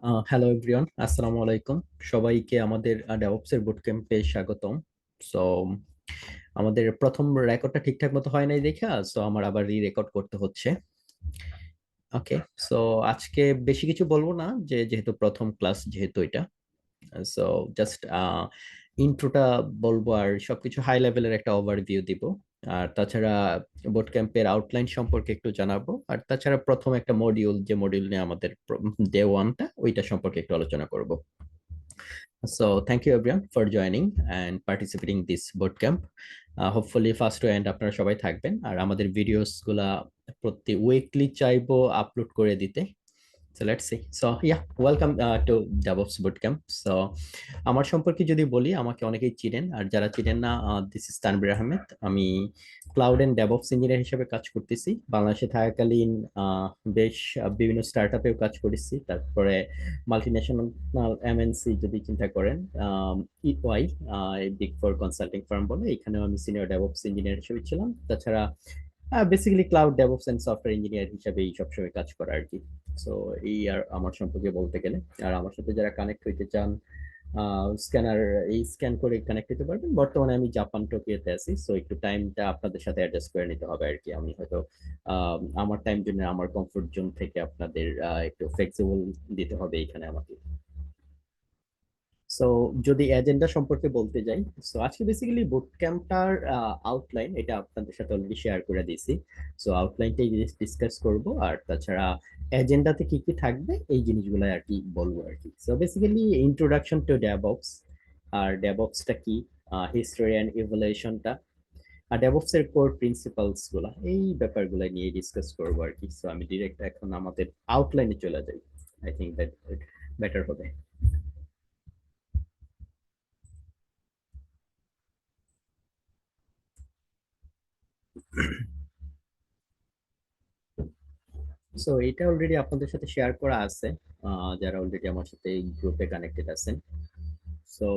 Hello everyone, আসসালামু আলাইকুম। সবাইকে আমাদের ডেভঅপস এর বুট ক্যাম্পে স্বাগতম। সো আমাদের প্রথম রেকর্ডটা ঠিকঠাক মতো হয় নাই দেখা, সো আমার আবার রেকর্ড করতে হচ্ছে। ওকে, সো আজকে বেশি কিছু বলবো না, যেহেতু প্রথম ক্লাস, যেহেতু এটা, সো জাস্ট ইন্ট্রোটা বলবো আর সবকিছু হাই লেভেলের একটা ওভারভিউ দিব। আর তাছাড়া বুট ক্যাম্পের আউটলাইন সম্পর্কে একটু জানাবো, আর তাছাড়া প্রথম একটা মডিউল, যে মডিউল নিয়ে আমাদের ডে ওয়ানটা, ওইটা সম্পর্কে একটু আলোচনা করব। So thank you everyone for joining and participating this bootcamp. Hopefully first to end আপনারা সবাই থাকবেন, আর আমাদের ভিডিওস গুলা প্রতি উইকলি চাইবো আপলোড করে দিতে। So let's see. So yeah, welcome to DevOps Bootcamp. So আমার সম্পর্কে যদি বলি, আমাকে অনেকেই চিনেন, আর যারা চিনেন না, দিস ইজ তানভীর আহমেদ। আমি ক্লাউড এন্ড ডেভঅপস ইঞ্জিনিয়ার হিসেবে কাজ করতেছি। বাংলাদেশে থাকাকালীন বেশ বিভিন্ন স্টার্টআপেও কাজ করেছি। তারপরে মাল্টিন্যাশনাল এমএনসি যদি চিন্তা করেন, EY, big four consulting firm বলে, এখানেও আমি সিনিয়র ডেভঅপস ইঞ্জিনিয়ার হিসেবে ছিলাম। তাছাড়া basically cloud DevOps and software engineer হিসেবেই সবসময় কাজ করা আর কি। সো এই আর আমার সম্পর্কে বলতে গেলে। আর আমার সাথে যারা কানেক্ট হইতে চান, স্ক্যানার এই স্ক্যান করে কানেক্ট হতে পারবেন। বর্তমানে আমি জাপান টোকিওতে আছি, সো একটু টাইমটা আপনাদের সাথে অ্যাডজাস্ট করে নিতে হবে আর কি। আমি হয়তো আমার টাইম জন্য, আমার কমফোর্ট জোন থেকে আপনাদের একটু ফ্লেক্সিবল দিতে হবে এখানে আমাকে। সো যদি এজেন্ডা সম্পর্কে বলতে যাই, সো আজকে বেসিক্যালি বুট ক্যাম্পটার আউটলাইন এটা আপনাদের সাথে অলরেডি শেয়ার করে দিয়েছি। সো আউটলাইনটাই ডিসকাস করব, আর তাছাড়া এজেন্ডাতে কি কি থাকবে এই জিনিসগুলো আর কি বলবো আর কি। So basically introduction to DevOps, আর ডেভঅপসটা কি, হিস্টোরি অ্যান্ড ইভলিউশনটা, আর ডেভঅপস এর কোর প্রিন্সিপালস গুলা, এই ব্যাপারগুলো নিয়ে ডিসকাস করবো আর কি। সো আমি ডিরেক্ট এখন আমাদের আউটলাইনে চলে যাই। আই থিঙ্ক দ্যাট বেটার হবে। সো এটা অলরেডি আপনাদের সাথে শেয়ার করা আছে, যারা অলরেডি আমার সাথে এই গ্রুপে কানেক্টেড আছেন। সো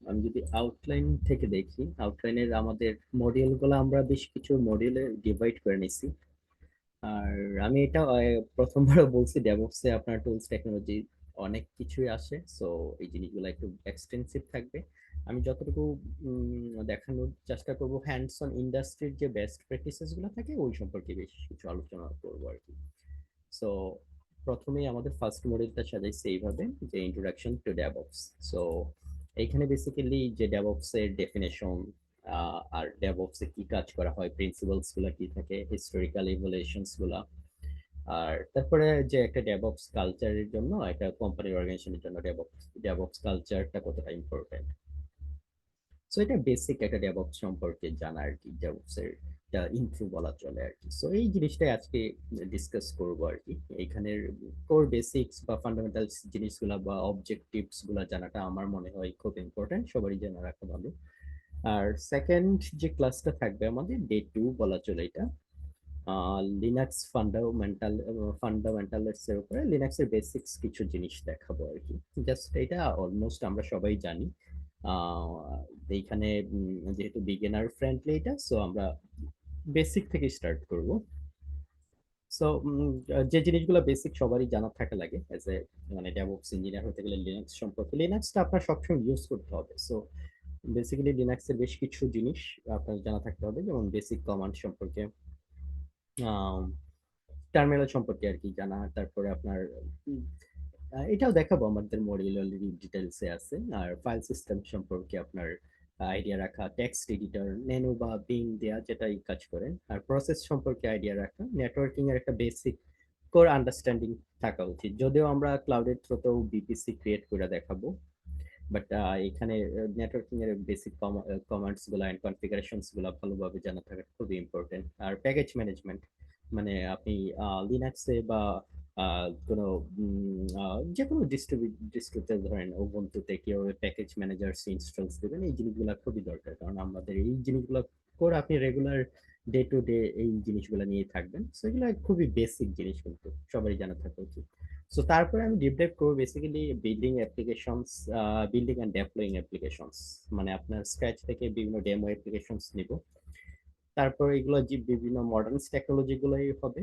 আমি যদি আউটলাইন থেকে দেখি, আউটলাইনের আমাদের মডিউল গুলো আমরা বেশ কিছু মডিউলে ডিভাইড করে নিছি। আর আমি এটা প্রথমবার বলছি, ডেভঅপসে আপনার টুলস টেকনোলজি অনেক কিছুই আসে। সো এই জিনিসগুলো একটু এক্সটেন্সিভ থাকবে। আমি যতটুকু দেখানোর চেষ্টা করব, হ্যান্ডস অন ইন্ডাস্ট্রির যে বেস্ট প্র্যাকটিসেস গুলো থাকে ওই সম্পর্কে বেশ কিছু আলোচনা করবো আর কি। সো প্রথমেই আমাদের ফার্স্ট মডিউলটা সাজাইছে এইভাবে, যে ইন্ট্রোডাকশন টু ডেভঅপস। সো এইখানে বেসিক্যালি যে ডেভঅপস এর ডেফিনেশন, আর ডেভঅপস এ কি কাজ করা হয়, প্রিন্সিপালস গুলা কি থাকে, হিস্টোরিক্যাল ইভলিউশনস গুলা, আর তারপরে যে একটা ডেভঅপস কালচারের জন্য, একটা কোম্পানি অর্গানাইজেশনের জন্য ডেভঅপস কালচারটা কতটা ইম্পর্টেন্ট। সো এটা বেসিক একটা ডেভঅপস সম্পর্কে জানা আর কি, ডেভঅপস এর ইন্ট্রো বলা চলে আর কি। সো এই জিনিসটাই আজকে ডিসকাস করব আর কি। এখানের কোর বেসিক্স বা ফান্ডামেন্টালস জিনিসগুলা বা অবজেক্টিভস গুলা জানাটা আমার মনে হয় খুব ইম্পর্টেন্ট, সবারই জানা রাখা ভালো। আর সেকেন্ড যে ক্লাসটা থাকবে আমাদের, ডে টু বলা চলে এটা, লিনাক্স ফান্ডামেন্টালস এর উপরে লিনাক্স এর বেসিক্স কিছু জিনিস দেখাবো আর কি। জাস্ট এটা অলমোস্ট আমরা সবাই জানি। আহ, এইখানে যেহেতু বিগিনার ফ্রেন্ডলি এটা, সো আমরা বেসিক থেকে স্টার্ট করব। সো যে জিনিসগুলো বেসিক সবারই জানা থাকা লাগে এজ এ, মানে ডেভঅপস ইঞ্জিনিয়ার হতে গেলে, লিনাক্স সম্পর্কে, লিনাক্সটা আপনার সবসময় ইউজ করতে হবে। সো বেসিক্যালি লিনাক্সের বেশ কিছু জিনিস আপনার জানা থাকতে হবে, যেমন বেসিক কমান্ড সম্পর্কে, টার্মিনাল সম্পর্কে আর কি জানা। তারপরে আপনার উম, এটাও দেখাবো, আমাদের মডিউল অলরেডি ডিটেলসে আছে। আর ফাইল সিস্টেম সম্পর্কে আপনার আইডিয়া রাখা, টেক্সট এডিটর, নেনু বা বিং দেয়া যেটাই কাজ করেন, আর প্রসেস সম্পর্কে আইডিয়া রাখা, নেটওয়ার্কিং এর একটা বেসিক কোর আন্ডারস্ট্যান্ডিং থাকা উচিত। যদিও আমরা ক্লাউডের থ্রুতেও বিপিসি ক্রিয়েট করে দেখাবো, বাট এখানে নেটওয়ার্কিং এর বেসিক কমান্ডস গুলা এন্ড কনফিগারেশনস গুলা ভালোভাবে জানা থাকা খুবই ইম্পর্টেন্ট। আর প্যাকেজ ম্যানেজমেন্ট, মানে আপনি লিনাক্সে বা কোনো যে কোনো ডিস্ট্রিবিউটর, ধরেন উবুন্টুতে কিভাবে প্যাকেজ ম্যানেজার ইনস্টলস দেবেন, এই জিনিসগুলো খুবই দরকার। কারণ আমাদের এই জিনিসগুলো করে আপনি রেগুলার ডে টু ডে এই জিনিসগুলো নিয়ে থাকবেন, সেগুলো খুবই বেসিক জিনিস, কিন্তু সবারই জানা থাকা উচিত। সো তারপরে আমি ডিপ ডাইভ করবো basically building applications, building and deploying applications, মানে আপনার স্ক্র্যাচ থেকে বিভিন্ন ডেমো অ্যাপ্লিকেশনস নিব। তারপর এগুলো যে বিভিন্ন মডার্ন টেকনোলজি গুলোই হবে,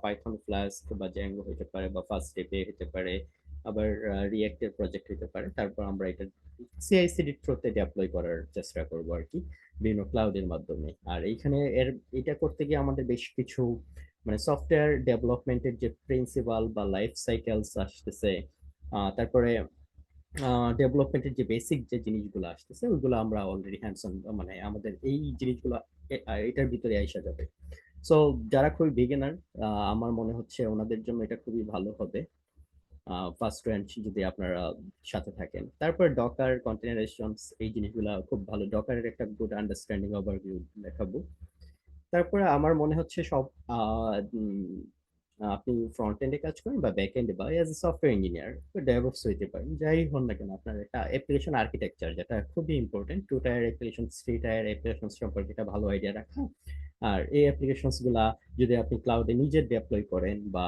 পাইথন, ফ্লাস্ক বা জ্যাঙ্গো হতে পারে, বা ফাস্ট এপি হতে পারে, আবার রিয়েক্টের প্রজেক্ট হতে পারে। তারপর আমরা এটা সিআইসিডি থ্রুতে ডেপ্লয় করার চেষ্টা করবো আর কি, বিভিন্ন ক্লাউডের মাধ্যমে। আর এইখানে এটা করতে গিয়ে আমাদের বেশ কিছু মানে সফটওয়্যার ডেভেলপমেন্টের যে প্রিন্সিপাল বা লাইফ সাইকেলস আসতেছে, তারপরে ডেভেলপমেন্টের যে বেসিক যে জিনিসগুলো আসতেছে ওইগুলো আমরা অলরেডি হ্যান্ডস অন, মানে আমাদের এই জিনিসগুলো এটার ভিতরে আইসা যাবে। সো যারা খুবই বিগিনার, আমার মনে হচ্ছে ওনাদের জন্য এটা খুবই ভালো হবে ফার্স্ট রেঞ্জ যদি আপনারা সাথে থাকেন। তারপর ডকার কন্টেনারাইজেশনস এই জিনিসগুলো খুব ভালো, ডকারের একটা গুড আন্ডারস্ট্যান্ডিং ওভারভিউ দেখাবো। তারপরে আমার মনে হচ্ছে সব আপনি ফ্রন্ট এন্ডে কাজ করেন বা ব্যাক এন্ডে বা as a software engineer DevOps হইতে পারেন, যাই হন না কেন আপনার একটা অ্যাপ্লিকেশন আর্কিটেকচার যেটা খুবই important, two tier application, three tier application সম্পর্কে একটা ভালো আইডিয়া রাখা। আর এই অ্যাপ্লিকেশনস গুলা যদি আপনি ক্লাউডে নিজে ডেপ্লয় করেন বা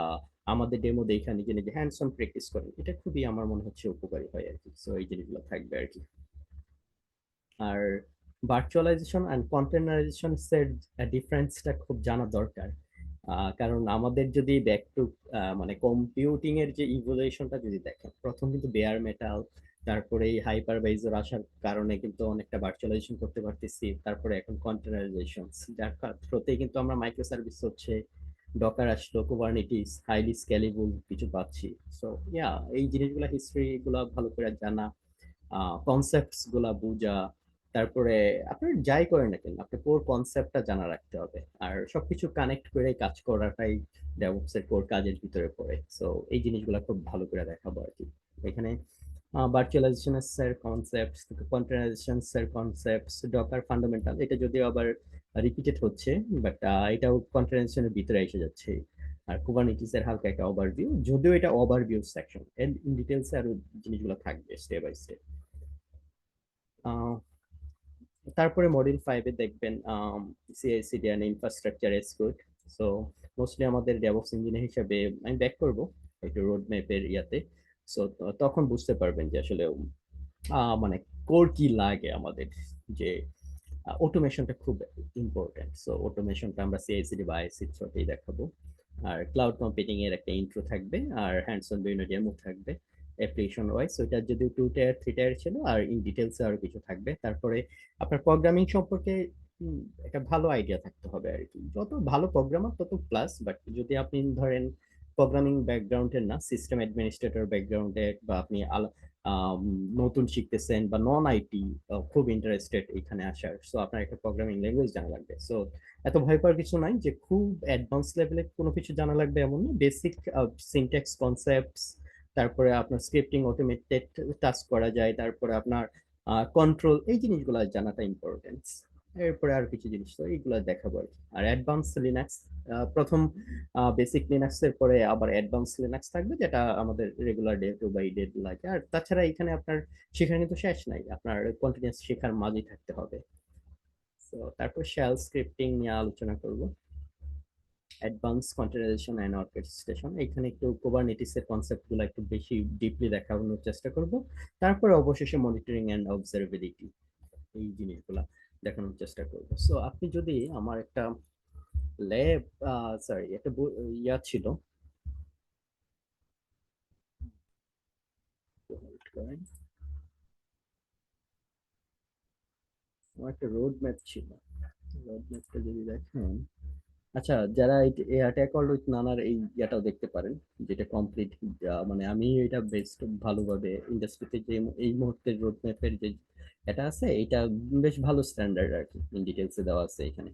আমাদের ডেমো দেখে নিজে নিজে হ্যান্ডস অন প্র্যাকটিস করেন, এটা খুবই আমার মনে হচ্ছে উপকারী হয় আর কি। সো এই জিনিসগুলো থাকবে আর কি। আর ভার্চুয়ালাইজেশন অ্যান্ড কন্টেনারাইজেশন এর ডিফারেন্সটা খুব জানা দরকার। কারণ আমাদের যদি ব্যাক টু মানে কম্পিউটিং এর যে ইভলিউশনটা যদি দেখেন, প্রথম কিন্তু বেয়ার মেটাল, তারপরে এই হাইপারভাইজার আসার কারণে কিন্তু অনেকটা ভার্চুয়ালাইজেশন করতে পারতেছি, তারপরে এখন কন্টেনারাইজেশন, যার থ্রুতে কিন্তু আমরা মাইক্রো সার্ভিস হচ্ছে, ডকার আসলো, কুবারনেটিস হাইলি স্কেলেবল কিছু পাচ্ছি। সো ইয়া, এই জিনিসগুলা হিস্ট্রি গুলা ভালো করে জানা, কনসেপ্টস গুলা বুঝা, তারপরে আপনার যাই করেন না কেন আপনার কোর কনসেপ্টটা জানা রাখতে হবে। আর সবকিছু কানেক্ট করে কাজ করাটাই ডেভঅপস এর কোর কাজের ভিতরে পড়ে। সো এই জিনিসগুলো খুব ভালো করে দেখাবো আর কি এখানে। ভার্চুয়ালাইজেশন এর কনসেপ্টস, কন্টেনারাইজেশন এর কনসেপ্টস, ডকার ফান্ডামেন্টাল, এটা যদিও আবার রিপিটেড হচ্ছে, বাট এটাও কন্টেনারাইজেশনের ভিতরে এসে যাচ্ছে। আর কুবারনেটিস এর হালকা একটা ওভারভিউ, যদিও এটা ওভারভিউ সেকশন, এর ইন ডিটেইলস আরো জিনিসগুলো থাকবে স্টেপ বাই স্টেপ। তারপরে মডিউল 5 এ দেখবেন CI CD and infrastructure as code. So mostly আমাদের ডেভঅপস ইঞ্জিনিয়ার হিসেবে আমি ব্যাক করব একটু রোড ম্যাপের ইয়াতে। সো তখন বুঝতে পারবেন যে আসলে মানে কোর কি লাগে আমাদের, যে অটোমেশনটা খুব ইম্পর্টেন্ট। সো অটোমেশনটা আমরা সিআই/সিডি বা আইএসসি থ্রুতেই দেখাবো। আর ক্লাউড কম্পিউটিং এর একটা ইন্ট্রো থাকবে, আর হ্যান্ডস অন বিভিন্ন ডেমো থাকবে অ্যাপ্লিকেশন ওয়াইজ। ওইটা যদি টু টায়ার থ্রি টায়ার ছিল, আর ইন ডিটেলস আরো কিছু থাকবে। তারপরে আপনার প্রোগ্রামিং সম্পর্কে একটা ভালো আইডিয়া থাকতে হবে আর কি, যত ভালো প্রোগ্রামার তত প্লাস। বাট যদি আপনি ধরেন প্রোগ্রামিং ব্যাকগ্রাউন্ডের না, সিস্টেম অ্যাডমিনিস্ট্রেটর ব্যাকগ্রাউন্ডের, বা আপনি আম, নতুন শিখতেছেন বা নন আইটি খুব ইন্টারেস্টেড এখানে আসার, সো আপনার একটা প্রোগ্রামিং ল্যাঙ্গুয়েজ জানা লাগবে। সো এত ভয় পাওয়ার কিছু নাই যে খুব অ্যাডভান্স লেভেলে কোনো কিছু জানা লাগবে এমন না, বেসিক সিনট্যাক্স কনসেপ্টস, তারপরে আপনার স্ক্রিপ্টিং অটোমেটেড টাস্ক করা যায়, তারপরে আপনার কন্ট্রোল, এই জিনিসগুলো জানাটা ইম্পর্টেন্স। এরপরে আর কিছু জিনিস তো এইগুলো দেখাবো আর কি। আর অ্যাডভান্স লিনাক্স, প্রথম বেসিক লিনাক্স এর পরে আবার অ্যাডভান্স লিনাক্স থাকবে, যেটা আমাদের regular day to by day লাগে। আর তাছাড়া এখানে আপনার শেখার কিন্তু শেষ নাই, আপনার কন্টিনিউয়াস শেখার মাঝেই থাকতে হবে। তো তারপর শেল স্ক্রিপ্টিং নিয়ে আলোচনা করব, অ্যাডভান্স কন্টেনারাইজেশন এন্ড অর্কেস্ট্রেশন, এখানে একটু কুবারনেটিস এর কনসেপ্ট গুলো একটু বেশি ডিপলি দেখানোর চেষ্টা করব। তারপরে অবশেষে মনিটরিং এন্ড অবজারভেবিলিটি, এই জিনিসগুলা দেখানোর চেষ্টা করব। সো আপনি যদি আমার একটা ল্যাব, সরি একটা ইয়া ছিল, আমার একটা রোড ম্যাপ ছিল, রোড ম্যাপটা যদি দেখেন, আচ্ছা যারা এই অ্যাটাক অল উইথ নানার এই ইয়াটাও দেখতে পারেন, যেটা কমপ্লিট, মানে আমি এটা বেস্ট ভালোভাবে ইন্ডাস্ট্রিতে যে এই মুহূর্তে রোড ম্যাপের যে এটা আছে, এটা বেশ ভালো স্ট্যান্ডার্ড আর কি, ইন ডিটেলসে দেওয়া আছে এখানে।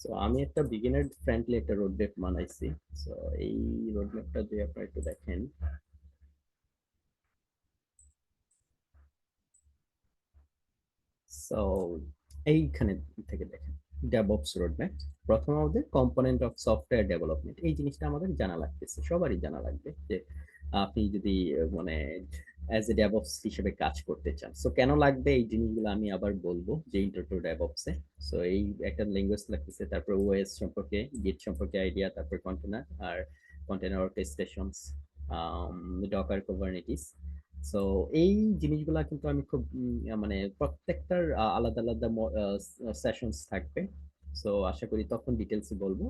সো আমি একটা বিগিনার ফ্রেন্ডলি একটা রোড ম্যাপ বানাইছি। সো এই রোড ম্যাপটা যদি আপনারা একটু দেখেন, সো এইখানে থেকে দেখেন ডেভঅপস রোডম্যাপ। প্রথম আমাদের কম্পোনেন্ট অফ সফটওয়্যার ডেভেলপমেন্ট, এই জিনিসটা আমাদের জানা লাগতেছে, সবারই জানা লাগবে যে আপনি যদি মানে অ্যাজ এ ডেভঅপস হিসেবে কাজ করতে চান। সো কেন লাগবে এই জিনিসগুলো আমি আবার বলবো যে ইন্ট্রো টু ডেভঅপস এ। সো এই একটা ল্যাঙ্গুয়েজ লাগতেছে, তারপর ওএস সম্পর্কে, গিট সম্পর্কে আইডিয়া, তারপর কন্টেনার, আর কন্টেনার অর্কেস্ট্রেশনস, ডকার কুবারনেটিস। সো এই জিনিসগুলা কিন্তু আমি খুব মানে প্রত্যেকটার আলাদা আলাদা সেশনস থাকবে। সো আশা করি তখন ডিটেলসে বলবো।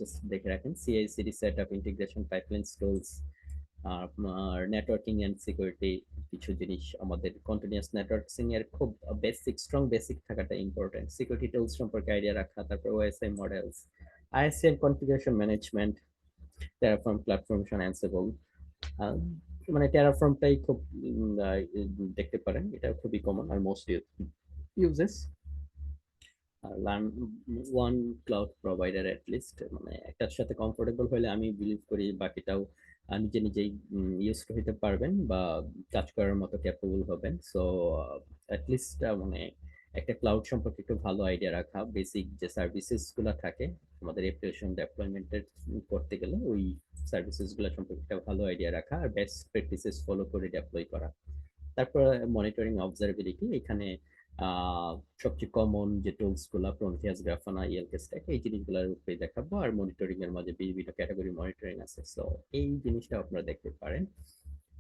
জাস্ট দেখে রাখেন CI CD set up, integration, pipeline, tools, আপনার নেটওয়ার্কিং এন্ড সিকিউরিটি কিছু জিনিস। আমাদের কন্টিনিউয়াস নেটওয়ার্কিং এর খুব বেসিক, স্ট্রং বেসিক থাকাটা ইম্পর্টেন্ট। সিকিউরিটি টুলস সম্পর্কে আইডিয়া রাখা, তারপর OSI models, ISC and configuration management, Terraform, platform, Ansible. মানে টেরাফর্মটাই খুব দেখতে পারেন, এটা খুবই কমন আর most uses. Learn one cloud provider at least, মানে একটার সাথে কমফোর্টেবল হলে আমি বিলিভ করি বাকিটাও নিজে নিজেই ইউজ হইতে পারবেন বা কাজ করার মতো ক্যাপেবল হবেন। সো অ্যাটলিস্ট মানে একটা ক্লাউড সম্পর্কে একটু ভালো আইডিয়া রাখা, বেসিক যে সার্ভিসেস গুলো থাকে আমাদের অ্যাপ্লিকেশন ডেভেলপমেন্টের করতে গেলে ওই সার্ভিসেস গুলো সম্পর্কে একটা ভালো আইডিয়া রাখা আর বেস্ট প্র্যাকটিসেস ফলো করে ডেপ্লয় করা। তারপর মনিটরিং অবজারভেবিলিটি, এখানে আহ সবচেয়ে কমন যে টুলস গুলা প্রমিথিয়াস, গ্রাফানা, ইএলকে স্ট্যাক, এই জিনিসগুলোর উপরে দেখাবো। আর মনিটরিং এর মাঝে বিভিন্ন ক্যাটাগরি মনিটরিং আছে, সো এই জিনিসটা আপনারা দেখতে পারেন।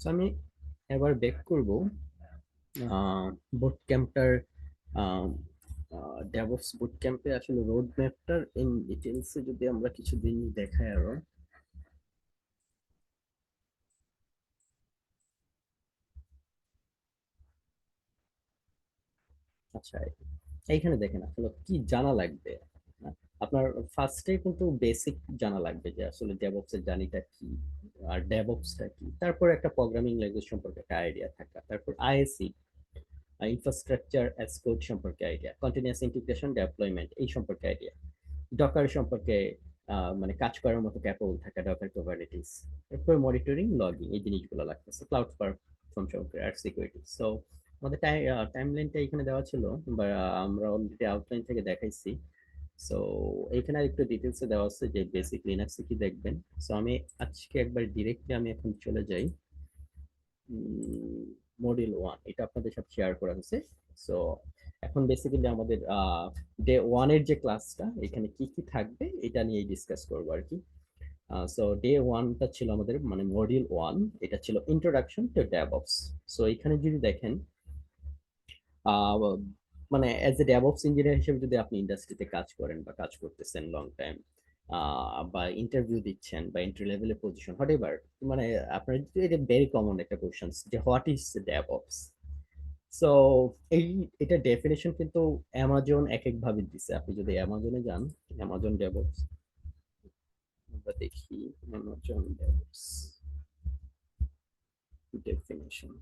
সো আমি এবার ব্যাক করব বুট ক্যাম্পটার, ডেভঅপস বুট ক্যাম্পে আসলে রোড ম্যাপটার ইন ডিটেলসে যদি আমরা কিছু দিন দেখাই আরো। আচ্ছা, এইখানে দেখেন আসলে কি জানা লাগবে। আপনার ফার্স্টে কিন্তু বেসিক জানা লাগবে যে আসলে ডেভঅপস এর জার্নিটা কি আর ডেভঅপসটা কি। তারপর একটা প্রোগ্রামিং ল্যাঙ্গুয়েজ সম্পর্কে একটা আইডিয়া থাকা, তারপর আইএসসি, ইনফ্রাস্ট্রাকচার অ্যাজ কোড সম্পর্কে আইডিয়া, কন্টিনিউয়াস ইন্টিগ্রেশন ডেভেলপমেন্ট এই সম্পর্কে আইডিয়া, ডকার সম্পর্কে মানে কাজ করার মতো ক্যাপেবল থাকা, ডকার কুবারনেটিস, এরপর মনিটরিং, লগিং, এই জিনিসগুলো লাগতেছে, ক্লাউড প্ল্যাটফর্ম সম্পর্কে আর সিকিউরিটি। সো আমাদের টাইমলাইনটা এখানে দেওয়া ছিল বা আমরা অলরেডি আউটলাইন থেকে দেখাইছি। সো এখানে আর একটু ডিটেলসে দেওয়া আছে যে বেসিক লিনাক্সে কি দেখবেন। সো আমি আজকে একবার ডিরেক্টলি আমি এখন চলে যাই মডিউল 1, এটা আপনাদের সাথে শেয়ার করা হয়েছে। সো এখন বেসিক্যালি আমাদের ডে 1 এর যে ক্লাসটা এখানে কি কি থাকবে এটা নিয়ে ডিসকাস করবো আর কি। সো ডে 1টা ছিল আমাদের মানে মডিউল 1, এটা ছিল ইন্ট্রোডাকশন টু ডেভঅপস। সো এখানে যদি দেখেন আহ, মানে অ্যাজ এ ডেভঅপস ইঞ্জিনিয়ার হিসেবে যদি আপনি ইন্ডাস্ট্রিতে কাজ করেন বা কাজ করতেছেন লং টাইম, বা ইন্টারভিউ দিচ্ছেন বা এন্ট্রি লেভেলের পজিশন হোয়াট এভার, মানে আপনার এটা ভেরি কমন একটা কোশ্চেন যে হোয়াট ইজ ডেভঅপস। সো এই এটা ডেফিনেশন কিন্তু অ্যামাজন এক এক ভাবে দিছে। আপনি যদি অ্যামাজনে যান, অ্যামাজন ডেভঅপস আমরা দেখি, Amazon DevOps definition.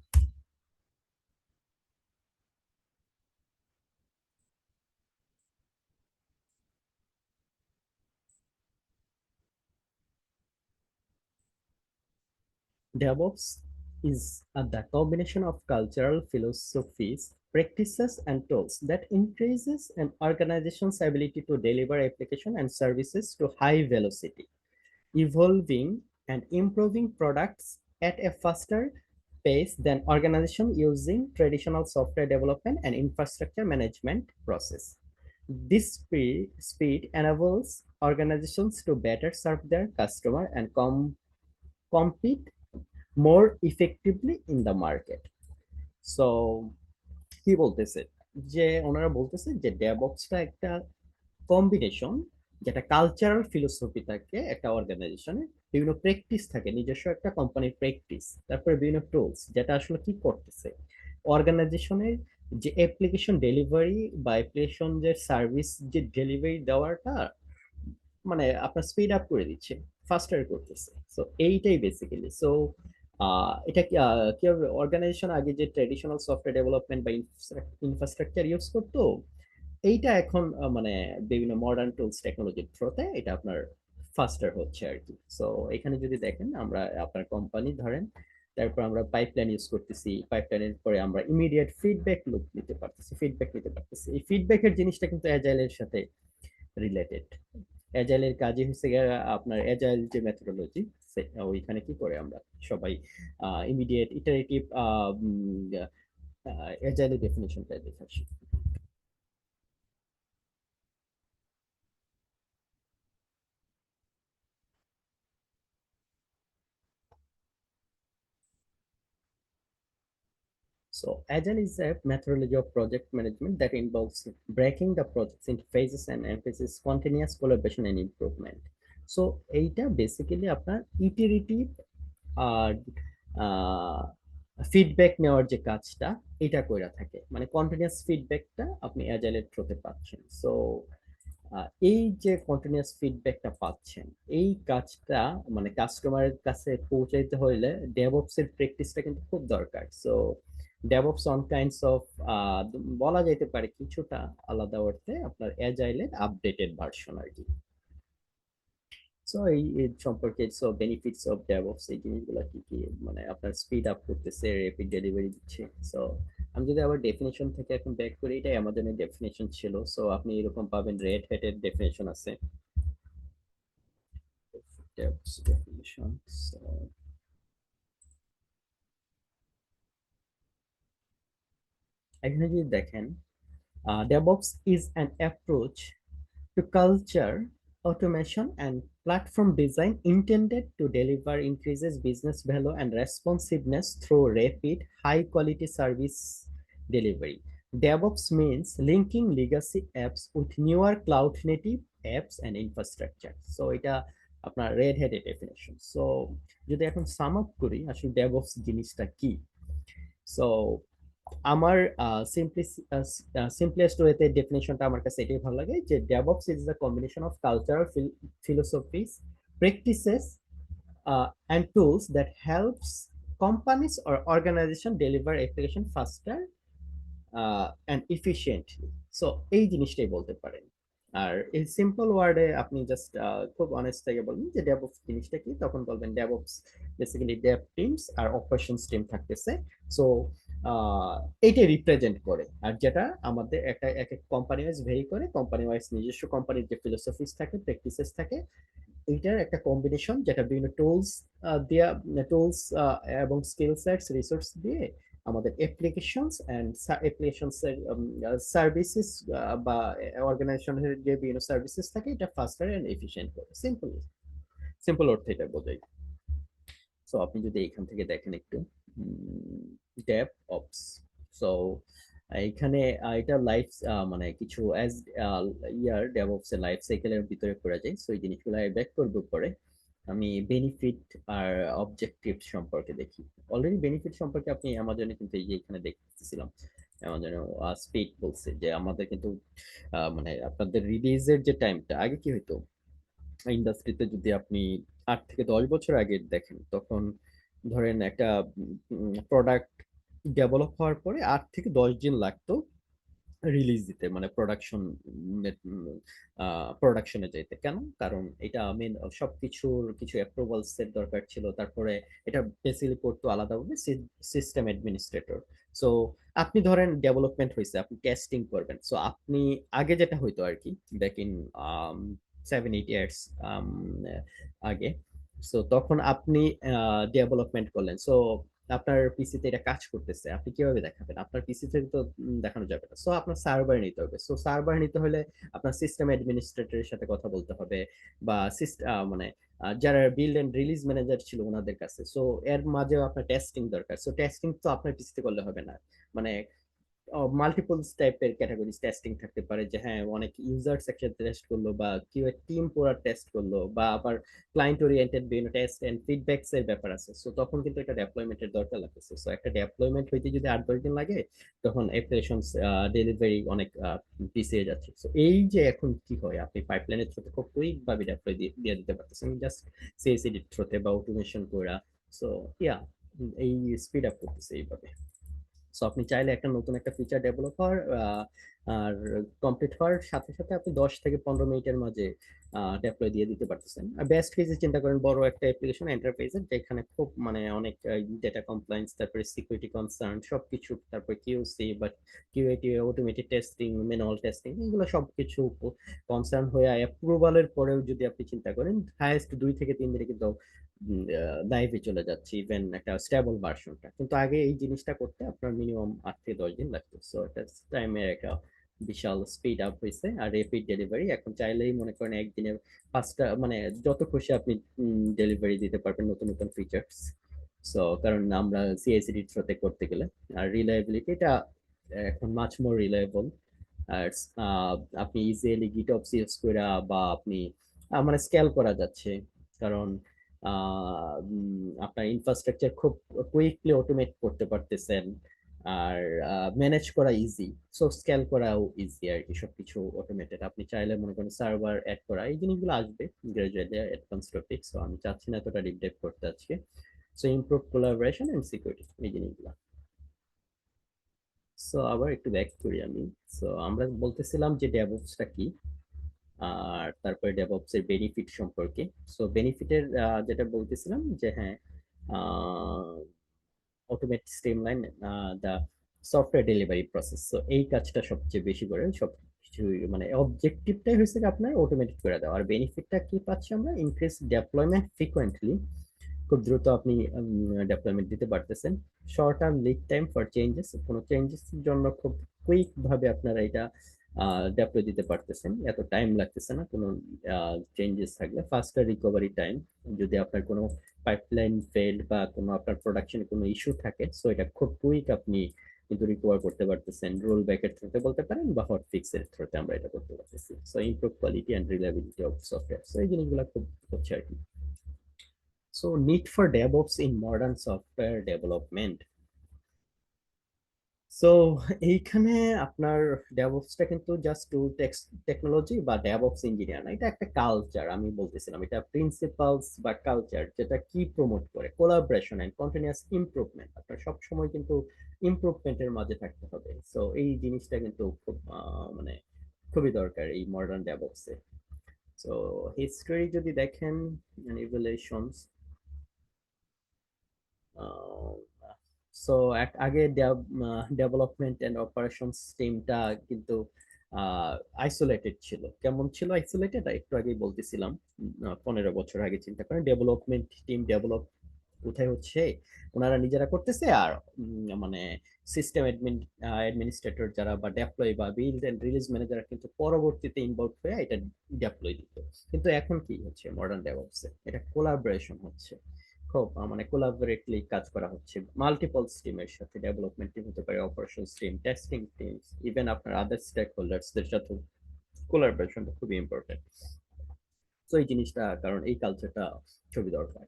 DevOps is the combination of cultural philosophies, practices, and tools that increases an organization's ability to deliver application and services to high velocity, evolving and improving products at a faster pace than organization using traditional software development and infrastructure management process. This speed enables organizations to better serve their customer and compete more effectively in the market. So কি বলতেছে যে ওনারা বলতেছে যে ডেভঅপসটা একটা combination, যেটা cultural philosophy থাকে একটা অর্গানাইজেশনে, বিভিন্ন প্র্যাকটিস থাকে, নিজস্ব একটা কোম্পানির প্র্যাকটিস, তারপরে বিভিন্ন টুলস যেটা আসলে কি করতেছে অর্গানাইজেশনের যে অ্যাপ্লিকেশন ডেলিভারি বা অ্যাপ্লিকেশন যে সার্ভিস যে ডেলিভারি দেওয়াটা মানে আপনার স্পিড আপ করে দিচ্ছে, ফাস্টার করতেছে। সো এইটাই বেসিক্যালি। সো এটা কি হবে, অর্গানাইজেশন আগে যে ট্রেডিশনাল সফটওয়্যার ডেভেলপমেন্ট বা ইনফ্রাস্ট্রাকচার ইউজ করতো, এইটা এখন মানে বিভিন্ন মডার্ন টুলস টেকনোলজির থ্রোতে এটা আপনার ফাস্টার হচ্ছে আর কি। সো এখানে যদি দেখেন আমরা আপনার কোম্পানি ধরেন, তারপর আমরা পাইপলাইন ইউজ করতেছি, পাইপলাইনের পরে আমরা ইমিডিয়েট ফিডব্যাক লুপ নিতে পারতেছি, ফিডব্যাক নিতে পারতেছি। এই ফিডব্যাকের জিনিসটা কিন্তু অ্যাজাইলের সাথে রিলেটেড। অ্যাজাইলের কাজই হচ্ছে গিয়ে আপনার অ্যাজাইল যে মেথোডোলজি, ওইখানে কি করে আমরা সবাই ইমিডিয়েট ইটারেটিভ অ্যাজাইলের ডেফিনেশনটা দেখে আসি। So agile is a methodology of project management that involves breaking the projects into phases and emphasizes continuous collaboration and improvement. So এইটা বেসিক্যালি আপনার ইটারেটিভ আর ফিডব্যাক নেওয়ার যে কাজটা এটা কইরা থাকে, মানে কন্টিনিউয়াস ফিডব্যাকটা আপনি অ্যাজাইলের থ্রুতে পাচ্ছেন। সো এই যে কন্টিনিউয়াস ফিডব্যাকটা পাচ্ছেন, এই কাজটা মানে কাস্টমারের কাছে পৌঁছাইতে হইলে ডেভঅপস এর প্র্যাকটিসটা কিন্তু খুব দরকার। So DevOps on kinds of বলা যেতে পারে কিছুটা আলাদা অর্থে আপনার অ্যাজাইলের আপডেটেড ভার্সন আর কি। সো এই সম্পর্কে সো বেনিফিটস অফ ডেভঅপস এই জিনিসগুলো কি কি, মানে আপনার স্পিড আপ করতেছে, র্যাপিড ডেলিভারি দিচ্ছে। সো আমি যদি আবার ডেফিনেশন থেকে এখন ব্যাক করি, এটাই অ্যামাজনের ডেফিনেশন ছিল। সো আপনি এরকম পাবেন, রেড হ্যাটের ডেফিনেশন আছে, DevOps definition. So এখানে যদি দেখেন, DevOps is an approach to culture, automation, and platform design intended to deliver increases business value and responsiveness through rapid, high-quality service delivery. DevOps means linking legacy apps with newer cloud-native apps and infrastructure. So এটা আপনার red হ্যাটের definition. So যদি এখন sum up করি আসলে DevOps জিনিসটা কি। So আমার simplest ওয়েতে ডেফিনেশনটা আমার কাছে এটাই ভালো লাগে যে DevOps is the combination of cultural philosophies, practices, and tools that helps companies or organization deliver application faster and efficiently. So এই জিনিসটাই বলতে পারেন। আর এই সিম্পল ওয়ার্ডে আপনি জাস্ট খুব অনেস্ট থেকে বলবেন যে ডেভঅপস জিনিসটা কি, তখন বলবেন DevOps basically Dave teams are operations team থাকতেছে। সো এইটা রিপ্রেজেন্ট করে, আর যেটা আমাদের একটা এক এক কোম্পানি ওয়াইজ ভেরি করে, কোম্পানি ওয়াইজ নিজস্ব কোম্পানির যে ফিলোসফিস থাকে, প্র্যাকটিসেস থাকে, এইটার একটা কম্বিনেশন যেটা বিভিন্ন টুলস দিয়া, টুলস এবং স্কিল সেটস রিসোর্স দিয়ে আমাদের অ্যাপ্লিকেশনস এন্ড অ্যাপ্লিকেশনস এর সার্ভিসেস বা অর্গানাইজেশনের যে বিভিন্ন সার্ভিসেস থাকে এটা ফাস্টার এন্ড এফিশিয়েন্ট করে। সিম্পল সিম্পল অর্থে এটা বোঝাই। সো আপনি যদি এখান থেকে দেখেন একটু ডেভ অপস, সো এখানে এটা লাইফ মানে কিছু অ্যাজ ইয়ার ডেভঅপস এর লাইফ সাইকেলের ভিতরে পড়ে যায়। সো এই জিনিসগুলো ব্যাক করব পরে। আমি বেনিফিট আর অবজেক্টিভ সম্পর্কে দেখি। অলরেডি বেনিফিট সম্পর্কে আপনি অ্যামাজনে কিন্তু এই যে এখানে দেখতেছিলাম, অ্যামাজনে স্পিড বলছে যে আমাদের কিন্তু মানে আপনাদের রিলিজের যে টাইমটা আগে কি হইতো ইন্ডাস্ট্রিতে, যদি আপনি 8 থেকে 10 বছর আগে দেখেন, তখন ধরেন একটা প্রোডাক্ট ডেভেলপ হওয়ার পরে 8 থেকে 10 দিন লাগতো রিলিজ দিতে, মানে প্রোডাকশনে যেতে। কেন? কারণ এটা মেন সবকিছুর কিছু অ্যাপ্রুভালস এর দরকার ছিল, তারপরে এটা বেসিক্যালি করতো আলাদাভাবে সিস্টেম অ্যাডমিনিস্ট্রেটর। সো আপনি ধরেন ডেভেলপমেন্ট হয়েছে, আপনি টেস্টিং করবেন। সো আপনি আগে যেটা হইতো আর কি, ব্যাক ইন 7-8 ইয়ার্স আগে, সো তখন আপনি ডেভেলপমেন্ট করলেন। সো আপনার পিসিতে এটা কাজ করতেছে, আপনি কিভাবে দেখাবেন? আপনার পিসিতে তো দেখানো যাবে না। সো আপনার সার্ভার নিতে হবে। সো সার্ভার নিতে হলে আপনার সিস্টেম অ্যাডমিনিস্ট্রেটরের সাথে কথা বলতে হবে, বা মানে যারা বিল্ড এন্ড রিলিজ ম্যানেজার ছিল ওনাদের কাছে। সো এর মাঝেও আপনার টেস্টিং দরকার। সো টেস্টিং তো আপনার পিসিতে করলে হবে না, মানে মাল্টিপলস টাইপের ক্যাটাগরিজ টেস্টিং থাকতে পারে, যে হ্যাঁ অনেক ইউজার্স একসাথে টেস্ট করলো, বা কেউ টিম পুরো টেস্ট করলো, বা আবার ক্লায়েন্ট ওরিয়েন্টেড বিভিন্ন টেস্ট এন্ড ফিডব্যাকস এর ব্যাপার আছে। সো তখন কিন্তু একটা ডেপ্লয়মেন্টের দরকার লাগতেছে। সো একটা ডেপ্লয়মেন্ট হইতে যদি 8-10 দিন লাগে, তখন অ্যাপ্লিকেশনস ডেলিভারি অনেক পিছিয়ে যাচ্ছে। সো এই যে এখন কি হয়, আপনি পাইপলাইনের থ্রুতে খুব কুইক ভাবে ডেপ্লয় দিয়ে দিতে পারতেছেন, জাস্ট সিএসসিডি থ্রুতে বা অটোমেশন করা। সো ইয়া, এই স্পিড আপ করতেছে এইভাবে। সো আপনি চাইলে একটা নতুন একটা ফিচার ডেভেলপ হওয়ার আর কমপ্লিট হওয়ার সাথে সাথে আপনি 10 থেকে 15 মিনিটের মাঝে ডেপ্লয় দিয়ে দিতে পারতেছেন। আর বেস্ট কেসে চিন্তা করেন বড় একটা অ্যাপ্লিকেশন এন্টারপ্রাইজের, যেখানে খুব মানে অনেক ডেটা কমপ্লায়েন্স, তারপরে সিকিউরিটি কনসার্ন সবকিছু, তারপরে কিউসি বা কিউএটি, অটোমেটেড টেস্টিং, ম্যানুয়াল টেস্টিং, এগুলো সবকিছু কনসার্ন হয়ে অ্যাপ্রুভালের পরেও যদি আপনি চিন্তা করেন, হাইয়েস্ট 2 থেকে 3 দিনে কিন্তু লাইভে চলে যাচ্ছে, ইভেন একটা স্টেবল ভার্সনটা। কিন্তু আগে এই জিনিসটা করতে আপনার মিনিমাম 8 থেকে 10 দিন লাগতো। সো এটা টাইমের একটা বিশাল স্পিড আপ হয়েছে। আর রেপিড ডেলিভারি এখন চাইলেই মনে করেন একদিনে 5টা, মানে যত খুশি আপনি ডেলিভারি দিতে পারবেন নতুন নতুন ফিচার্স। সো কারণ আমরা সিআইসিডি থ্রোতে করতে গেলে, আর রিলায়েবিলিটি এটা এখন মাচ মোর রিলায়েবল। আর আপনি ইজিলি গিটঅপস ইউজ করে বা আপনি মানে স্কেল করা যাচ্ছে, কারণ আপনার ইনফ্রাস্ট্রাকচার খুব কুইকলি অটোমেট করতে পারতেছেন, আর ম্যানেজ করা ইজি। সো স্কেল করাও ইজি আর কি, সবকিছু অটোমেটেড। আপনি চাইলে মনে করেন সার্ভার অ্যাড করা, এই জিনিসগুলো আসবে গ্রাজুয়ালি অ্যাডভান্স টপিক। সো আমি চাচ্ছি না এতটা ডিপ ডাইভ করতে আজকে। So improve collaboration and security, এই জিনিসগুলো। সো আবার একটু ব্যাক করি আমি। সো আমরা বলতেছিলাম যে ডেভঅপসটা কি, আর তারপরে ডেভঅপস এর বেনিফিট সম্পর্কে। সো বেনিফিটের যেটা বলতেছিলাম যে হ্যাঁ, অটোমেট স্ট্রিমলাইন দা সফটওয়্যার ডেলিভারি প্রসেস। সো এই কাজটা সবচেয়ে বেশি করে সব কিছু, মানে অবজেক্টিভটাই হচ্ছে কি আপনার অটোমেটেড করে দেওয়া। আর বেনিফিটটা কি পাচ্ছি আমরা? ইনক্রিজ ডেপ্লয়মেন্ট ফ্রিকোয়েন্টলি, খুব দ্রুত আপনি ডেপ্লয়মেন্ট দিতে পারতেছেন। Short term lead time for changes, কোনো চেঞ্জেস জন্য খুব কুইক ভাবে আপনারা এটা ডেপ্লয় দিতে পারতেছেন, এত টাইম লাগতেছে না কোনো চেঞ্জেস থাকলে। ফাস্টার রিকভারি টাইম, যদি আপনার কোনো পাইপলাইন ফেল বা কোনো আপনার প্রোডাকশনে কোনো ইস্যু থাকে, সো এটা খুব কুইক আপনি কিন্তু রিকভার করতে পারতেছেন। রোল ব্যাকের থ্রুতে বলতে পারেন বা হট ফিক্সের থ্রুতে আমরা এটা করতে পারতেছি। So improve quality and reliability of software, so এই জিনিসগুলো খুব হচ্ছে আর কি। So need for DevOps in modern software development. So এইখানে আপনার ডেভঅপসটা কিন্তু জাস্ট টুল টেকনোলজি বা ডেভঅপস ইঞ্জিনিয়ার না, এটা একটা কালচার। আমি বলতেছিলাম এটা প্রিন্সিপালস বা কালচার, যেটা কি প্রমোট করে কোলাবোরেশন এন্ড কন্টিনিউয়াস ইমপ্রুভমেন্ট। আপনার সব সময় কিন্তু ইমপ্রুভমেন্টের মাঝে থাকতে হবে। সো এই জিনিসটা কিন্তু খুব মানে খুবই দরকার এই মডার্ন ডেভঅপসে। সো হিস্টরি যদি দেখেন, ইভলিউশনস, সো আগে ডেভেলপমেন্ট এন্ড অপারেশনস টিমটা কিন্তু আইসোলেটেড ছিল। কেমন ছিল আইসোলেটেড? একটু আগেই বলতেছিলাম, 15 বছর আগে চিন্তা করেন, ডেভেলপমেন্ট টিম ডেভেলপ কোথায় হচ্ছে, ওনারা নিজেরা করতেছে, আর মানে সিস্টেম অ্যাডমিনিস্ট্রেটর যারা বা ডেপ্লয় বা বিল্ড এন্ড রিলিজ ম্যানেজার কিন্তু পরবর্তীতে ইনভলভ হয়ে এটা ডেপ্লয় দিত। কিন্তু এখন কি হচ্ছে মডার্ন ডেভঅপসে? এটা কোলাবোরেশন হচ্ছে, খুব মানে কোলাবোরেটলি কাজ করা হচ্ছে মাল্টিপল টিমের সাথে। ডেভেলপমেন্ট টিম হতে পারে, operations team, testing team, even আপনার আদার স্টেক হোল্ডার্সদের সাথে কোলাবোরেশনটা খুবই ইম্পর্টেন্ট। তো এই জিনিসটা, কারণ এই কালচারটা খুবই দরকার।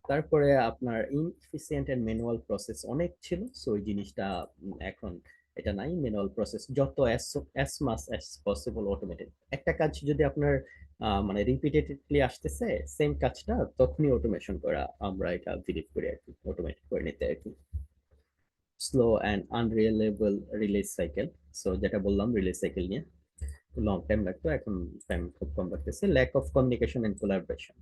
তারপরে আপনার ইনএফিসিয়েন্ট এন্ড ম্যানুয়াল প্রসেস অনেক ছিল, সো ওই জিনিসটা এখন এটা নাই। ম্যানুয়াল প্রসেস যত as much as possible automated. একটা কাজ যদি আপনার মানে রিপিটেটিভলি আসতেছে সেম কাজটা, তখনই অটোমেশন করা আমরা এটা বিলিভ করি আর কি, অটোমেট করে নিতে আর কি। Slow and unreliable release cycle, so যেটা বললাম রিলিজ সাইকেল নিয়ে, লং টাইম লাগতো, এখন টাইম খুব কম লাগতেছে। Lack of communication and collaboration.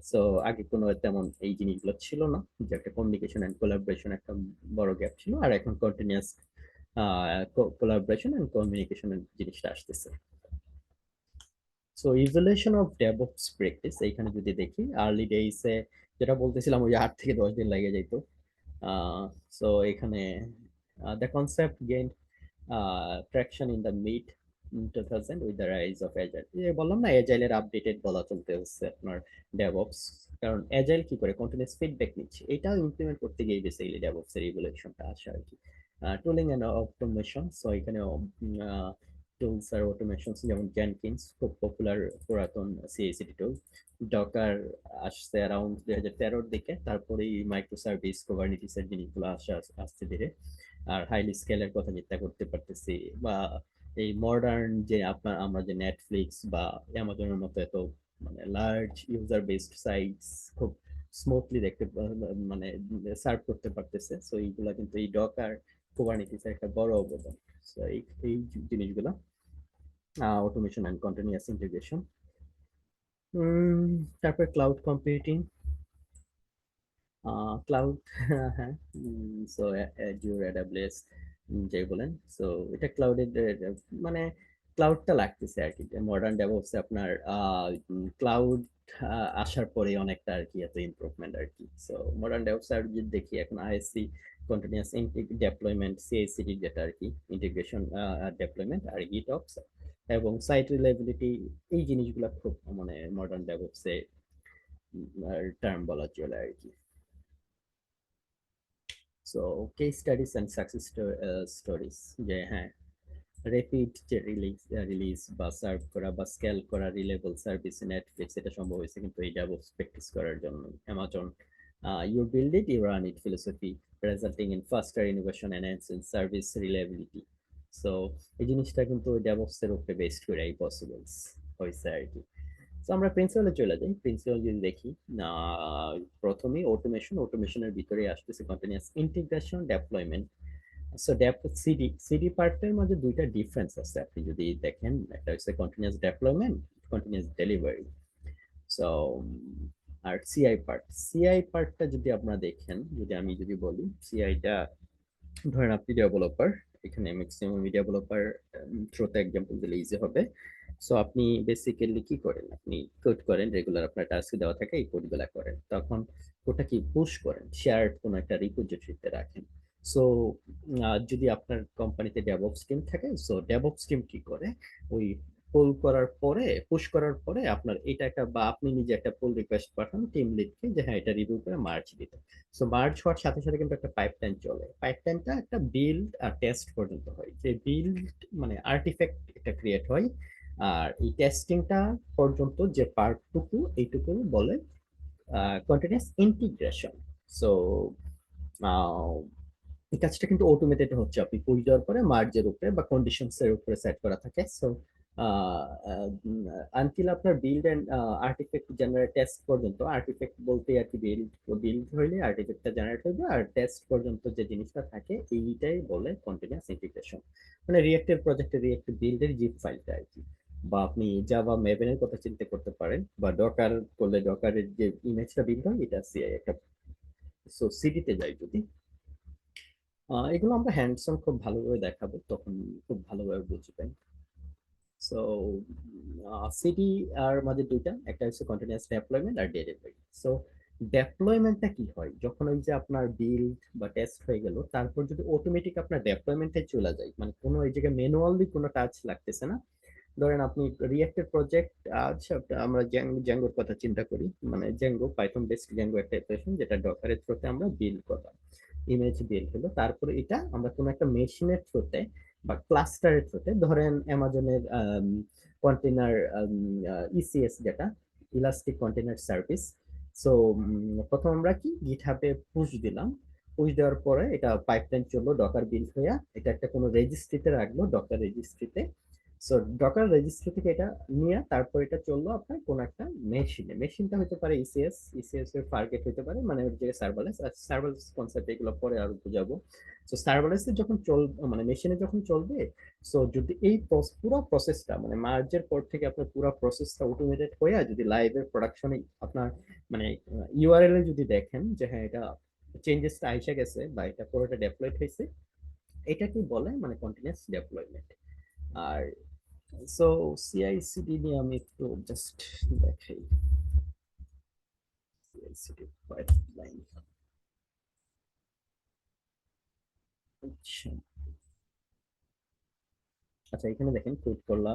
So আগে কোনো তেমন এই জিনিসগুলো ছিল না, যে একটা কমিউনিকেশন এন্ড কোলাবোরেশন একটা বড় গ্যাপ ছিল, আর এখন কন্টিনিউয়াস কোলাবোরেশন এন্ড কমিউনিকেশন জিনিসটা আসতেছে। So evolution of DevOps practice, এইখানে যদি দেখি আর্লি ডেইসে যেটা বলতেছিলাম, ওই 8 থেকে 10 দিন লেগে যেত। সো এখানে the concept gain traction in the mid 2000 with the rise of agile. বললাম না, এজাইলের আপডেটেড বলা চলতে হচ্ছে আপনার ডেভঅপস, কারণ এজাইল কি করে কন্টিনিউয়াস ফিডব্যাক নিচ্ছে, এটাও ইমপ্লিমেন্ট করতে গিয়ে বেসিক্যালি ডেভঅপস এর রিভলিউশনটা আসে আর কি। টুলিং এন্ড অটোমেশন, সো এখানে টুলস আর অটোমেশন যেমন জেনকিন্স, খুব পপুলার পুরাতন সিআইসিডি টুল। ডকার আসছে অ্যারাউন্ড 2013-র দিকে, তারপরে মাইক্রো সার্ভিস কুবারনেটিস এর জিনিসগুলো আসছে ধীরে। আর হাইলি স্কেলের কথা চিন্তা করতে পারতেছি, বা এই মডার্ন যে আপনার আমরা যে নেটফ্লিক্স বা অ্যামাজনের মতো এত মানে লার্জ ইউজার বেসড সাইটস খুব স্মুথলি দেখতে মানে সার্ভ করতে পারতেছে। সো এইগুলা কিন্তু এই ডকার কুবারনেটিস এর একটা বড় অবদান। সো এই জিনিসগুলা, অটোমেশন এন্ড কন্টিনিউয়াস ইন্টিগ্রেশন। তারপর ক্লাউড কম্পিউটিং, ক্লাউড হ্যাঁ। সো অ্যাজুর, এডাব্লিউএস যাই বলেন, সো এটা ক্লাউডের মানে ক্লাউডটা লাগতেছে আর কি। মডার্ন ডেভঅপসে আপনার ক্লাউড আসার পরে অনেকটা আর কি এত ইমপ্রুভমেন্ট আর কি। সো মডার্ন ডেভঅপস আর যদি দেখি এখন আইএসসি, কন্টিনিউয়াস ডেপ্লয়মেন্ট, সিআইসিডি যেটা আর কি, ইন্টিগ্রেশন ডেপ্লয়মেন্ট, আর গিটঅপস এবং সাইট রিলায়েবিলিটি, এই জিনিসগুলো খুব মানে মডার্ন ডেভঅপসে টার্ম বলা চলে আর কি। So case studies and success stories, যে হ্যাঁ রেপিড যে রিলিজ বা সার্ভ করা বা স্কেল করা রিলেবল সার্ভিস নেটফ্লিক্স, এটা সম্ভব হয়েছে কিন্তু এই ডেভঅপস প্র্যাকটিস করার জন্য। Amazon, you build it you run it philosophy resulting in faster innovation enhancing service reliability. So এই জিনিসটা কিন্তু ডেভঅপস এর উপরে বেসড করে এই পসিবলস হয়েছে আর কি। তো আমরা প্রিন্সিপালে চলে যাই। প্রিন্সিপাল যদি দেখি, প্রথমেই অটোমেশনের ভিতরে আসতেছে continuous integration deployment. So CD CD পার্টের মধ্যে দুইটা ডিফারেন্স আছে আপনি যদি দেখেন, একটা হচ্ছে continuous deployment, continuous delivery. So আর সিআই পার্টটা যদি আপনারা দেখেন, যদি আমি যদি বলি সিআইটা, ধরেন আপনি ডেভেলপার, এখানে ম্যাক্সিমাম ডেভেলপার থ্রোতে এক্সাম্পল দিলে ইজি হবে। সো আপনি বেসিক্যালি কি করেন, আপনি কোড করেন রেগুলার, আপনার টাস্ক দেওয়া থাকে, এই কোডগুলো করেন, তখন ওটা কি পুশ করেন শেয়ার্ড কোনো একটা রিপোজিটরিতে রাখেন। সো যদি আপনার কোম্পানিতে ডেভঅপস টিম থাকে, সো ডেভঅপস টিম কি করে, ওই পুল করার পরে, পুশ করার পরে আপনার এটা একটা, বা আপনি নিজে একটা পুল রিকোয়েস্ট পাঠান টিম লিডকে যে হ্যাঁ এটা রিভিউ করে মার্চ দিতে। সো মার্জ হওয়ার সাথে সাথে কিন্তু একটা পাইপলাইন চলে, পাইপলাইনটা একটা বিল্ড আর টেস্ট পর্যন্ত হয়, যে বিল্ড মানে আর্টিফ্যাক্ট একটা ক্রিয়েট হয়, আর এই টেস্টিংটা পর্যন্ত যে পার্টটুকু, এইটুকু বলে কন্টিনিউয়াস ইন্টিগ্রেশন। সো এই কাজটা কিন্তু অটোমেটেড হচ্ছে, আপনি পুশ দেওয়ার পরে মার্জের উপরে বা কন্ডিশনস এর উপরে সেট করা থাকে। সো আনটিল আপনার build and artifact generate test পর্যন্ত, আর্টিফ্যাক্ট বলতে আর কি বিল্ড, বিল্ড হইলে আর্টিফ্যাক্টটা জেনারেট হবে, আর টেস্ট পর্যন্ত যে জিনিসটা থাকে এইটাই বলে কন্টিনিউয়াস ইন্টিগ্রেশন। মানে রিয়েক্টের প্রজেক্টে রিয়েক্ট বিল্ডের জিপ ফাইলটা আর কি। বা আপনি জাভা মেভেনের কথা চিন্তা করতে পারেন, বা ডকার করলে ডকারের যে ইমেজটা বিল্ড হয় এটা সিআই একটা। সো সিডিতে যাই যদি, এগুলো আমরা হ্যান্ডস অন খুব ভালোভাবে দেখাবো, তখন খুব ভালোভাবে বুঝবেন। সো সিডি আর মাঝে দুইটা, একটা হচ্ছে কন্টিনিউয়াস ডেপ্লয়মেন্ট আর ডেলিভারি। সো ডেপ্লয়মেন্টটা কি হয়, যখন ওই যে আপনার বিল্ড বা টেস্ট হয়ে গেল, তারপর যদি অটোমেটিক আপনার ডেপ্লয়মেন্টে চলে যায়, মানে কোনো এই জায়গায় ম্যানুয়ালি কোনো টাচ লাগতেছে না। ধরেন আপনি রিয়েক্টের প্রজেক্ট, আচ্ছা আমরা জ্যাঙ্গোর কথা চিন্তা করি, মানে জ্যাঙ্গো পাইথন বেসড জ্যাঙ্গো একটা অ্যাপ্লিকেশন যেটা ডকারের থ্রুতে আমরা বিল্ড করলাম, ইমেজ বিল্ড হলো, তারপরে এটা আমরা কোনো একটা মেশিনের থ্রুতে বা ক্লাস্টারের থ্রুতে, ধরেন অ্যামাজনের কন্টেনার ইসিএস যেটা ইলাস্টিক কন্টেনার সার্ভিস। সো প্রথম আমরা কি গিটহাবে পুশ দিলাম, পুশ দেওয়ার পরে এটা পাইপলাইন চললো, ডকার বিল্ড হইয়া এটা একটা কোনো রেজিস্ট্রিতে রাখলো, ডকার রেজিস্ট্রিতে। সো ডকার রেজিস্ট্রি থেকে এটা নিয়ে তারপর এটা চললো আপনার কোন একটা মেশিনে, মেশিনটা হতে পারে ইসিএস, ইসিএস এর টার্গেট হতে পারে, মানে ওর যে সার্ভারলেস, আর সার্ভারলেস কনসেপ্ট এগুলো পরে আরো বুঝাবো। সো সার্ভারলেসে যখন মানে মেশিনে যখন চলবে, সো যদি এই পুরো প্রসেসটা মানে মার্জের পর থেকে আপনার পুরো প্রসেসটা অটোমেটেড হয়ে যদি লাইভের প্রোডাকশনে আপনার মানে ইউআরএল এ যদি দেখেন যে হ্যাঁ এটা চেঞ্জেসটা আইসা গেছে বা এটা পুরোটা ডেপ্লয়েড হয়েছে, এটা কি বলে মানে কন্টিনিউয়াস ডেপ্লয়মেন্ট। আর সো সিআইসিডি নিয়ে আমি একটু জাস্ট দেখাই, সিআইসিডি পাইপলাইন। আচ্ছা, আচ্ছা এখানে দেখেন কোড করলা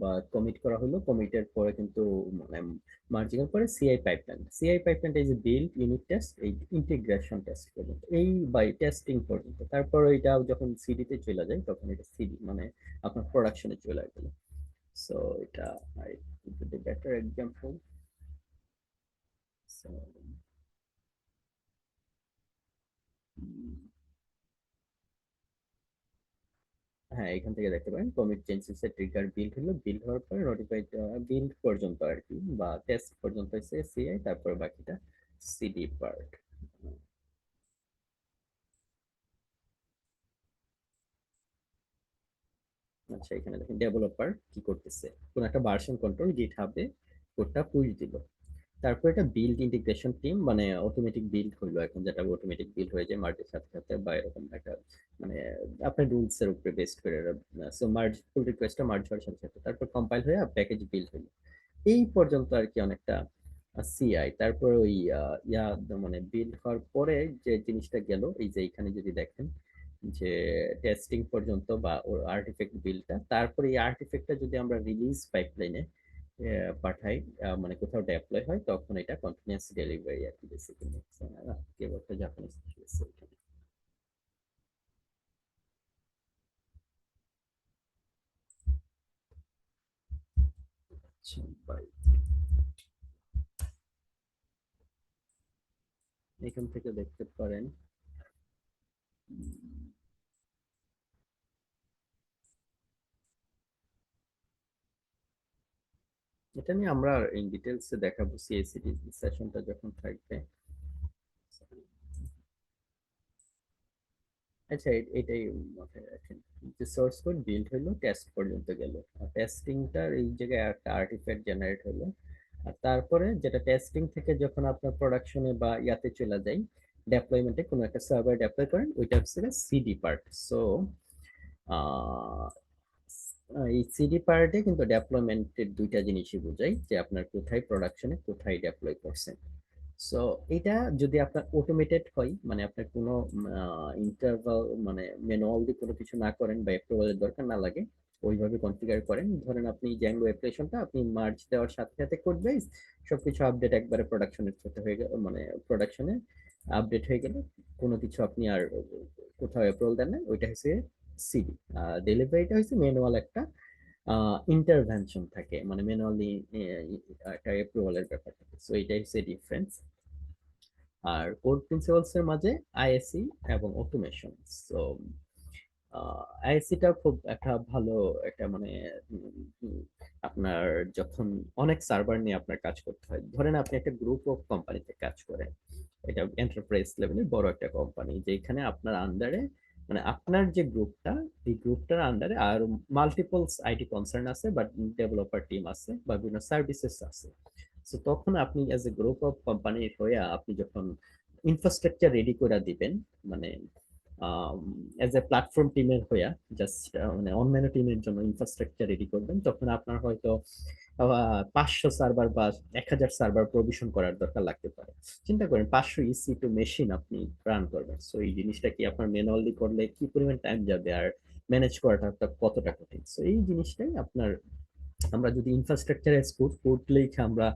বা কমিট করা হলো, কমিটের পরে কিন্তু মানে মার্জিং এর পরে সিআই পাইপলাইন, সিআই পাইপলাইনটা এই যে বিল্ড ইউনিট টেস্ট, এই ইন্টিগ্রেশন টেস্ট পর্যন্ত, এই বাই টেস্টিং পর্যন্ত, তারপর এটা যখন সিডিতে চলে যায় তখন এটা সিডি মানে আপনার প্রোডাকশনে চলে গেল। সো এটা আই বেটার এক্সাম্পল। সো হ্যাঁ এখান থেকে দেখতে পারেন কমিট চেঞ্জেস এর ট্রিগার বিল্ড হলো, বিল্ড হওয়ার পরে নোটিফাইড বিল্ড পর্যন্ত আর কি, বা টেস্ট পর্যন্ত হচ্ছে সিআই, তারপর বাকিটা সিডি পার্ট। আচ্ছা এখানে দেখেন ডেভেলপার কি করতেছে, কোন একটা ভার্সন কন্ট্রোল গিট হাবে কোডটা পুশ দিল, তারপর এটা বিল্ড ইন্টিগ্রেশন টিম মানে অটোমেটিক বিল্ড হইলো, এখন যেটা অটোমেটিক বিল্ড হয়ে যায় মার্জের সাথে সাথে, বা এরকম একটা মানে আপনার রুলস এর উপরে বেস্ট করে। সো মার্জ পুল রিকোয়েস্টটা মার্জ হওয়ার সাথে সাথে তারপর কম্পাইল হয়ে প্যাকেজ বিল্ড হইলো, এই পর্যন্ত আর কি অনেকটা সিআই। তারপর ওই ইয়া মানে বিল্ড হওয়ার পরে যে জিনিসটা গেল, এই যে এখানে যদি দেখেন যে টেস্টিং পর্যন্ত বা ওর আর্টিফ্যাক্ট বিলটা, তারপরে এই আর্টিফ্যাক্টটা যদি আমরা রিলিজ পাইপলাইনে পাঠাই, মানে কোথাও ডেপ্লয় হয়, তখন এটা কন্টিনিউয়াস ডেলিভারি আর কি বেসিক্যালি। কিবোর্ডটা জাপানিজ ভাই এখান থেকে দেখতে পারেন। এটা নিয়ে আমরা ইন ডিটেলস দেখাবো সিএসিটি সেশনটা যখন থাকবে। আচ্ছা, এটাই মাথায় রাখেন যে সোর্স কোড বিল্ড হলো, টেস্ট পর্যন্ত গেল, আর টেস্টিংটার এই জায়গায় একটা আর্টিফ্যাক্ট জেনারেট হলো, আর তারপরে যেটা টেস্টিং থেকে যখন আপনার প্রোডাকশনে বা ইয়াতে চলে যায়, ডেপ্লয়মেন্টে কোনো একটা সার্ভার ডেপ্লয় করেন, ওইটা হচ্ছে সিডি পার্ট। সো এই সিডি পার্টে কিন্তু ডেপ্লয়মেন্টের দুইটা জিনিসই বোঝায়, যে আপনার কোথায় প্রোডাকশনে কোথায় ডেপ্লয় করছেন। সো এটা যদি আপনার অটোমেটেড হয়, মানে আপনার কোনো ইন্টারভাল মানে ম্যানুয়াল দিয়ে কোনো কিছু না করেন বা অ্যাপ্রুভালের দরকার না লাগে, ওইভাবে কনফিগার করেন, ধরেন আপনি জ্যাঙ্গো অ্যাপ্লিকেশনটা আপনি মার্জ দেওয়ার সাথে সাথে কোড বেস সবকিছু আপডেট একবারে প্রোডাকশনের সাথে হয়ে গেল, মানে প্রোডাকশনে আপডেট হয়ে গেল, কোনো কিছু আপনি আর কোথাও অ্যাপ্রুভাল দেন না, ওইটা হচ্ছে সিডি। ডেলিভারিটা হচ্ছে ম্যানুয়াল একটা ইন্টারভেনশন থাকে, মানে ম্যানুয়ালি একটা অ্যাপ্রুভালের ব্যাপার থাকে। সো এটাই হচ্ছে ডিফারেন্স। আর কোর প্রিন্সিপালস এর মাঝে আইএসসি এবং অটোমেশন। সো আইএসসিটা খুব একটা ভালো একটা মানে আপনার যখন অনেক সার্ভার নিয়ে আপনার কাজ করতে হয়, ধরেন আপনি একটা গ্রুপ অফ কোম্পানিতে কাজ করেন, এটা এন্টারপ্রাইজ লেভেলের বড় একটা কোম্পানি, যেখানে আপনার আন্ডারে মানে আপনার যে গ্রুপটা, এই গ্রুপটার আন্ডারে আর মাল্টিপলস আইটি কনসার্ন আছে, বা ডেভেলপার টিম আছে, বা বিভিন্ন সার্ভিসেস আছে। সো তখন আপনি as a group of company হয়ে আপনি যখন ইনফ্রাস্ট্রাকচার রেডি করে দিবেন, মানে অ্যাজ এ প্ল্যাটফর্ম টিমের হইয়া জাস্ট মানে অন্যান্য টিমের জন্য ইনফ্রাস্ট্রাকচার রেডি করবেন, তখন আপনার হয়তো 500 সার্ভার বা 1000 সার্ভার প্রভিশন করার দরকার লাগতে পারে। চিন্তা করেন 500 EC2 মেশিন আপনি রান করবেন, সো এই জিনিসটা কি আপনার ম্যানুয়ালি করলে কি পরিমাণ টাইম যাবে, আর ম্যানেজ করাটা কতটা কঠিন। সো এই জিনিসটাই আপনার, আমরা যদি ইনফ্রাস্ট্রাকচার এস কোড কোড লিখে আমরা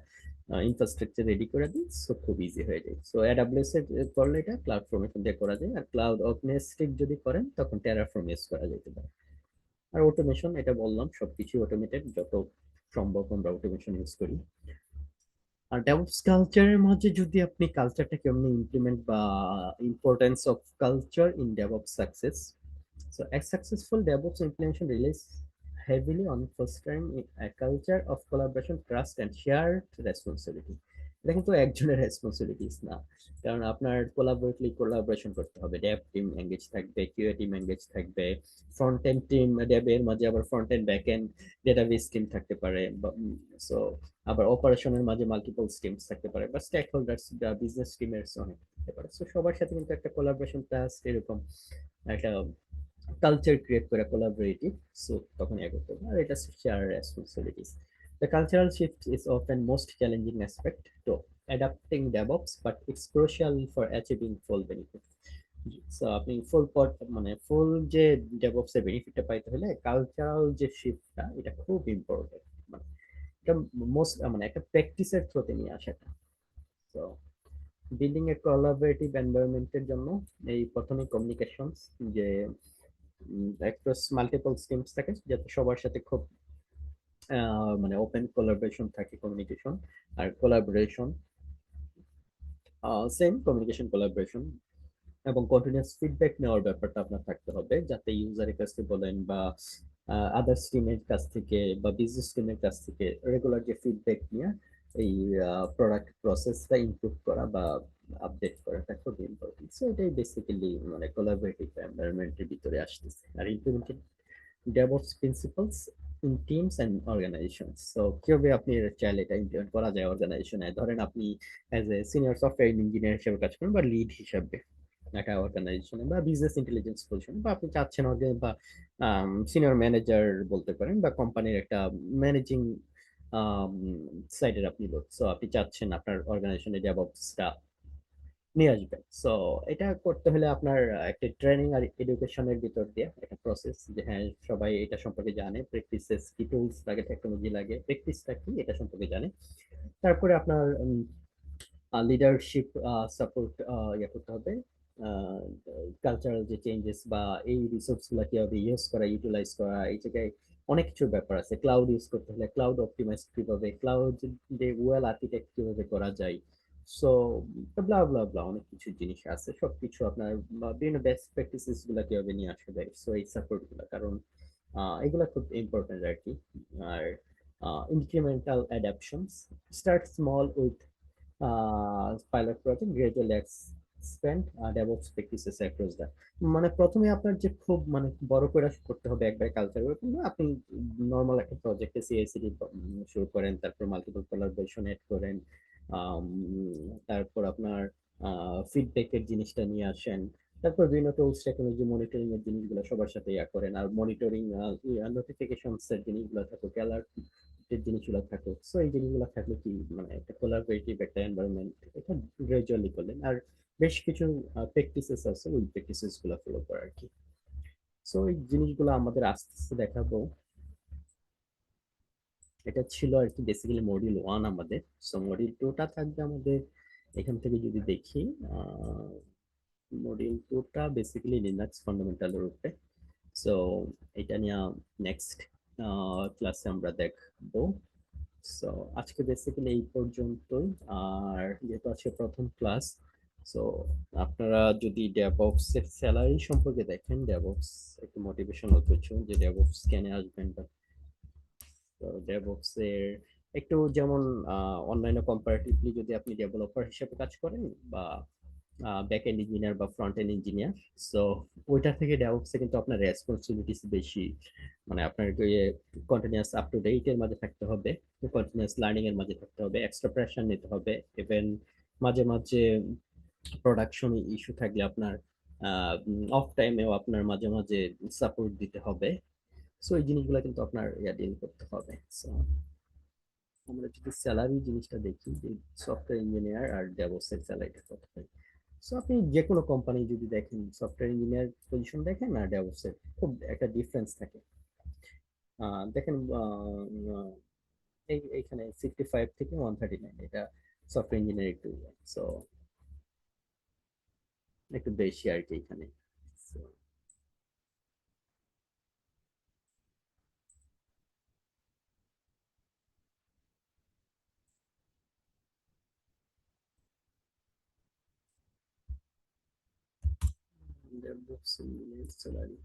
ইনফ্রাস্ট্রাকচার রেডি করে দিই, সো খুব ইজি হয়ে যায়। সো এডাব্লিউএস এর করলে এটা ক্লাউড ফর্মেশন দিয়ে করা যায়, আর ক্লাউড অগনেস্টিক যদি করেন তখন টেরাফর্ম ইউজ করা যেতে পারে। আর অটোমেশন এটা বললাম, সবকিছু অটোমেটেড, যত সম্ভব আমরা অটোমেশন ইউজ করি। আর ডেভঅপস কালচারের মাঝে যদি আপনি কালচারটা কেমনি ইমপ্লিমেন্ট বা importance of culture in DevOps success. So a successful DevOps implementation relies heavily on fostering a culture of collaboration, trust, and shared responsibility. এটা কিন্তু একজনের রেসপন্সিবিলিটিস না, কারণ আপনার কোলাবোরেশন করতে হবে, ডেভ টিম এঙ্গেজ থাকবে, কিউএ টিম এঙ্গেজ থাকবে, ফ্রন্ট এন্ড টিম ডেভের মাঝে আবার front end back end database team থাকতে পারে। সো আবার অপারেশনের মাঝে মাল্টিপল টিমস থাকতে পারে, বা স্টেক হোল্ডার্স বা বিজনেস টিমের অনেক থাকতে পারে। সো সবার সাথে কিন্তু একটা কোলাবোরেশন টাস্ক এরকম একটা কালচার ক্রিয়েট করে কোলাবোরেটিভ, সো তখন এগোতে হবে। আর এটা share responsibilities. The cultural shift is often most challenging aspect to adapting DevOps, but it's crucial for achieving full benefit. So আপনি ফুল পট মানে ফুল যে ডেভঅপস এর বেনিফিটটা পাইতে হলে কালচারাল যে শিফটটা, এটা খুব ইম্পর্টেন্ট। মানে এটা মোস্ট মানে একটা প্র্যাকটিসের থ্রুতে নিয়ে আসাটা। সো বিল্ডিং এ কোলাবোরেটিভ এনভায়রনমেন্টের জন্য এই প্রথমে কমিউনিকেশনস, যে অ্যাক্রস মাল্টিপল স্ট্রিমস থাকে, যাতে সবার সাথে খুব মানে ওপেন কোলাবোরেশন থাকে, কমিউনিকেশন আর কোলাবোরেশন, সেম কমিউনিকেশন কোলাবোরেশন, এবং কন্টিনিউয়াস ফিডব্যাক নেওয়ার ব্যাপারটা আপনার থাকতে হবে, যাতে ইউজারের কাছ থেকে বলেন বা আদার্স টিমের কাছ থেকে বা বিজনেস টিমের কাছ থেকে রেগুলার যে ফিডব্যাক নিয়ে এই প্রোডাক্ট প্রসেসটা ইমপ্রুভ করা বা আপডেট করাটা খুব ইম্পর্টেন্ট। সো এটাই বেসিক্যালি মানে কোলাবোরেটিভ এনভায়রনমেন্টের ভিতরে আসতেছে। আর implemented DevOps principles in teams and organizations. So কিভাবে আপনি চাইলে এটা ইমপ্লিমেন্ট করা যায় অর্গানাইজেশনে, ধরেন আপনি as a senior software engineer হিসেবে কাজ করেন, বা লিড হিসেবে একটা অর্গানাইজেশনে, বা বিজনেস ইন্টেলিজেন্স পজিশন, বা আপনি চাচ্ছেন বা সিনিয়র ম্যানেজার বলতে পারেন, বা কোম্পানির একটা ম্যানেজিং সাইডের আপনি লোক। সো আপনি চাচ্ছেন আপনার অর্গানাইজেশনে ডেভঅপসটা নিয়ে আসবেন। সো এটা করতে হলে আপনার একটা ট্রেনিং আর এডুকেশনের ভিতর দিয়ে একটা প্রসেস, যে হ্যাঁ সবাই এটা সম্পর্কে জানে, প্র্যাকটিসেস কি, টুলস লাগে, টেকনোলজি লাগে, প্র্যাকটিসটা কি এটা সম্পর্কে জানে। তারপরে আপনার লিডারশিপ সাপোর্ট ইয়ে করতে হবে, কালচারাল যে চেঞ্জেস বা এই রিসোর্স গুলা কিভাবে ইউজ করা, ইউটিলাইজ করা, এই জায়গায় অনেক কিছু ব্যাপার আছে। ক্লাউড ইউজ করতে হলে ক্লাউড অপটিমাইজ কিভাবে, ক্লাউড ওয়েল আর্কিটেক্ট কিভাবে করা যায়। সো ব্লা ব্লা ব্লা অনেক কিছু জিনিস আছে, সবকিছু আপনার বিভিন্ন বেস্ট প্র্যাকটিসেস গুলা কিভাবে নিয়ে আসা যায়, সো এই সাপোর্ট গুলা, কারণ এগুলা খুব ইম্পর্টেন্ট আর কি। আর incremental adoptions, start small with pilot project, gradually expand DevOps practices across the. মানে প্রথমে আপনার যে খুব মানে বড় করে করতে হবে একবারে কালচার, ওরকম না। আপনি নর্মাল একটা প্রজেক্টে সিআইসিডি শুরু করেন, তারপর মাল্টিপল কোলাবোরেশন এড করেন, আম, তারপর আপনার ফিডব্যাকের জিনিসটা নিয়ে আসেন, তারপর বিভিন্ন টুলস টেকনোলজি মনিটরিং এর জিনিসগুলো সবার সাথে করেন, আর মনিটরিং নোটিফিকেশনস এর জিনিসগুলো থাকুক, অ্যালার্ট এর জিনিসগুলো থাকুক। সো এই জিনিসগুলো থাকলে কি মানে একটা কোলাবোরেটিভ একটা এনভায়রনমেন্ট, এটা গ্রাজুয়ালি করলেন। আর বেশ কিছু প্র্যাকটিসেস আছে, ওই প্র্যাকটিসেস গুলো ফলো করা আর কি। সো এই জিনিসগুলো আমাদের আস্তে আস্তে দেখাবো। এটা ছিল আর কি বেসিক্যালি মডিউল ওয়ান আমাদের। সো মডিউল টুটা থাকবে আমাদের এখান থেকে যদি দেখি, মডিউল টুটা বেসিক্যালি লিনাক্স ফান্ডামেন্টালের উপরে। সো এটা নিয়ে নেক্সট ক্লাসে আমরা দেখবো। সো আজকে বেসিক্যালি এই পর্যন্তই। আর যেহেতু আজকে প্রথম ক্লাস, সো আপনারা যদি ডেভঅপস এর স্যালারি সম্পর্কে দেখেন, ডেভঅপস একটু মোটিভেশনাল কিছু যে ডেভঅপস কেন আসবেন, বা ডেভঅপস এর একটু যেমন অনলাইনে কম্পারেটিভলি যদি আপনি ডেভেলপার হিসেবে কাজ করেন, বা ব্যাক এন্ড ইঞ্জিনিয়ার বা ফ্রন্ট এন্ড ইঞ্জিনিয়ার, সো ওইটা থেকে ডেভঅপসে কিন্তু আপনার রেসপন্সিবিলিটিস বেশি। মানে আপনার কন্টিনিউয়াস আপ টু ডেট এর মাঝে থাকতে হবে, কন্টিনিউয়াস লার্নিং এর মাঝে থাকতে হবে, এক্সট্রা প্রেশার নিতে হবে। ইভেন মাঝে মাঝে প্রোডাকশন ইস্যু থাকলে আপনার অফ টাইমেও আপনার মাঝে মাঝে সাপোর্ট দিতে হবে। সো এই জিনিসগুলো কিন্তু আপনার ডিল করতে হবে। সো আমরা যদি স্যালারি জিনিসটা দেখি, যে সফটওয়্যার ইঞ্জিনিয়ার আর ডেভঅপস এর স্যালারিটা কত হয়। সো আপনি যে কোনো কোম্পানি যদি দেখেন, সফটওয়্যার ইঞ্জিনিয়ার পজিশন দেখেন আর ডেভঅপস এর খুব একটা ডিফারেন্স থাকে। দেখেন এইখানে 65 থেকে 139, এটা সফটওয়্যার ইঞ্জিনিয়ার একটু, সো একটু বেশি আর কি এখানে। So, DevOps engineer salary.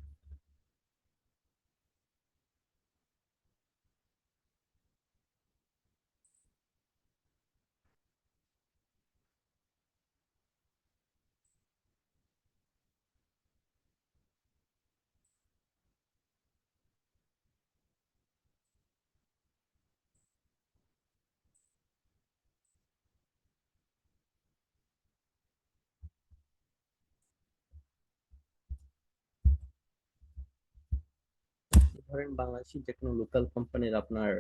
ধরেন বাংলাদেশি যে কোনো লোকাল কোম্পানির আপনার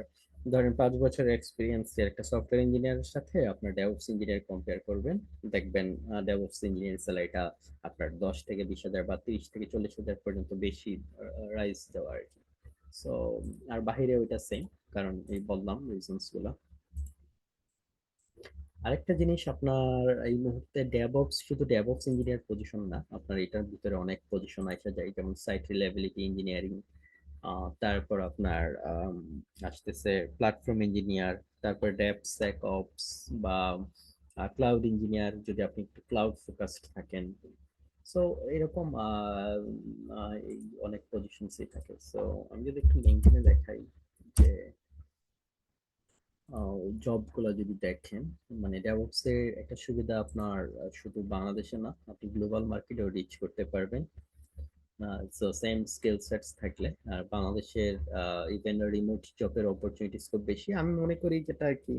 ধরেন 5 বছরের এক্সপিরিয়েন্স এর একটা সফটওয়্যার ইঞ্জিনিয়ারের সাথে আপনার ডেভঅপস ইঞ্জিনিয়ার কম্পেয়ার করবেন, দেখবেন ডেভঅপস ইঞ্জিনিয়ার স্যালারিটা আপনার 10 থেকে 20 হাজার বা 30 থেকে 40 হাজার পর্যন্ত বেশি রাইজ দেওয়া আর কি। সো আর বাহিরে ওইটা সেম, কারণ এই বললাম রিজনস গুলো। আরেকটা জিনিস, আপনার এই মুহূর্তে ডেভঅপস শুধু ডেভঅপস ইঞ্জিনিয়ার পজিশন না, আপনার এটার ভিতরে অনেক পজিশন আসা যায়, যেমন সাইট রিলায়েবিলিটি ইঞ্জিনিয়ারিং, তারপর আপনার আসতেছে প্ল্যাটফর্ম ইঞ্জিনিয়ার, তারপর ডেভসেকঅপস বা ক্লাউড ইঞ্জিনিয়ার যদি আপনি একটু ক্লাউড ফোকাসড থাকেন। সো এরকম এই অনেক পজিশনসই থাকে। সো আমি যদি একটু লিঙ্কডইনে দেখাই যে জব গুলা যদি দেখেন, মানে ডেভঅপস এর একটা সুবিধা আপনার শুধু বাংলাদেশে না, আপনি গ্লোবাল মার্কেটেও রিচ করতে পারবেন। সো সেম স্কিল সেটস থাকলে। আর বাংলাদেশের ইভেন রিমোট জবের অপরচুনিটিস খুব বেশি আমি মনে করি, যেটা আর কি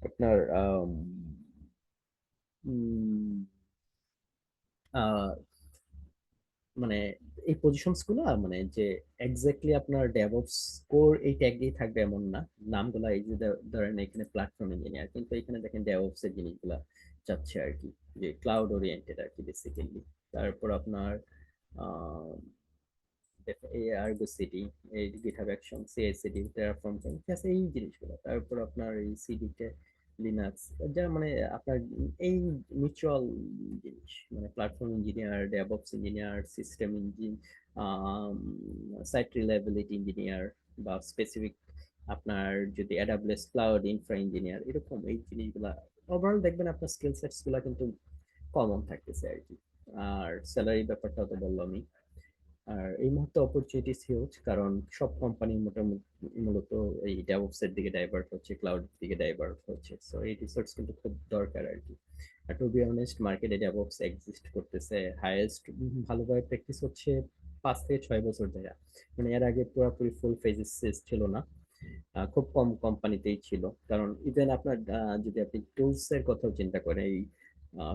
আপনার উম, আহ, মানে এই পজিশনস গুলো মানে যে এক্স্যাক্টলি আপনার ডেভঅপস কোর এই ট্যাগ দিয়ে থাকবে এমন না। নামগুলা এই যে ধরেন এখানে প্ল্যাটফর্ম ইঞ্জিনিয়ার, কিন্তু এখানে দেখেন ডেভঅপস এর জিনিসগুলা চাচ্ছে আর কি, যে ক্লাউড ওরিয়েন্টেড আর কি বেসিক্যালি। তারপর আপনার আহ এই আর্গো সিটি, এই গিটহাব অ্যাকশন, সিআইসিডি, টেরাফর্ম, ঠিক আছে এই জিনিসগুলো। তারপর আপনার এই সিডিতে লিনাক্স, যা মানে আপনার এই মিউচুয়াল জিনিস, মানে platform engineer, DevOps engineer, system engine, site reliability engineer, বা স্পেসিফিক আপনার যদি এডাব্লিউএস ক্লাউড ইনফ্রা ইঞ্জিনিয়ার, এরকম এই জিনিসগুলা ওভারঅল দেখবেন আপনার স্কিল সেটস গুলা কিন্তু কমন থাকতেছে আর কি। আর স্যালারি ব্যাপারটা তো বললামই। আর এই মুহূর্তে অপরচুনিটিস হিউজ, কারণ সব কোম্পানি মোটামুটি মূলত এই ডেভঅপস এর দিকে ডাইভার্ট হচ্ছে, ক্লাউড দিকে ডাইভার্ট হচ্ছে। সো এই রিসোর্স কিন্তু খুব দরকার আর কি। আর টু বি অনেস্ট, মার্কেটে ডেভঅপস এক্সিস্ট করতেছে হাইয়েস্ট ভালোভাবে প্র্যাকটিস হচ্ছে 5 থেকে 6 বছর ধরে। মানে এর আগে পুরোপুরি ফুল ফেজেস ছিল না। খুব কম কোম্পানিতেই ছিল। কারণ ইভেন আপনার যদি আপনি টুলস এর কথাও চিন্তা করেন, এই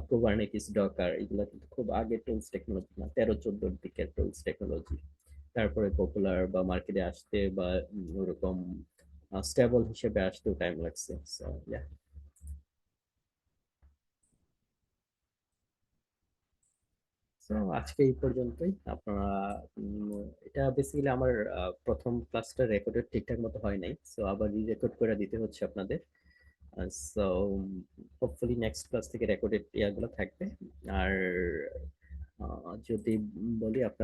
কুবারনেটিস, ডকার, এগুলো কিন্তু খুব আগে টুলস টেকনোলজি না, 13-14 দিকের টুলস টেকনোলজি। তারপরে পপুলার বা মার্কেটে আসতে বা ওরকম স্টেবল হিসেবে আসতেও টাইম লাগছে। So yeah. সো আজকে এই পর্যন্তই। আপনারা এটা বেসিক্যালি আমার প্রথম ক্লাসটা রেকর্ডেড ঠিকঠাক মতো হয় নাই, সো আবার রি রেকর্ড করে দিতে হচ্ছে আপনাদের। সো হোপফুলি নেক্সট ক্লাস থেকে রেকর্ডেড ইয়াগুলো থাকবে। আর যদি বলি আপনার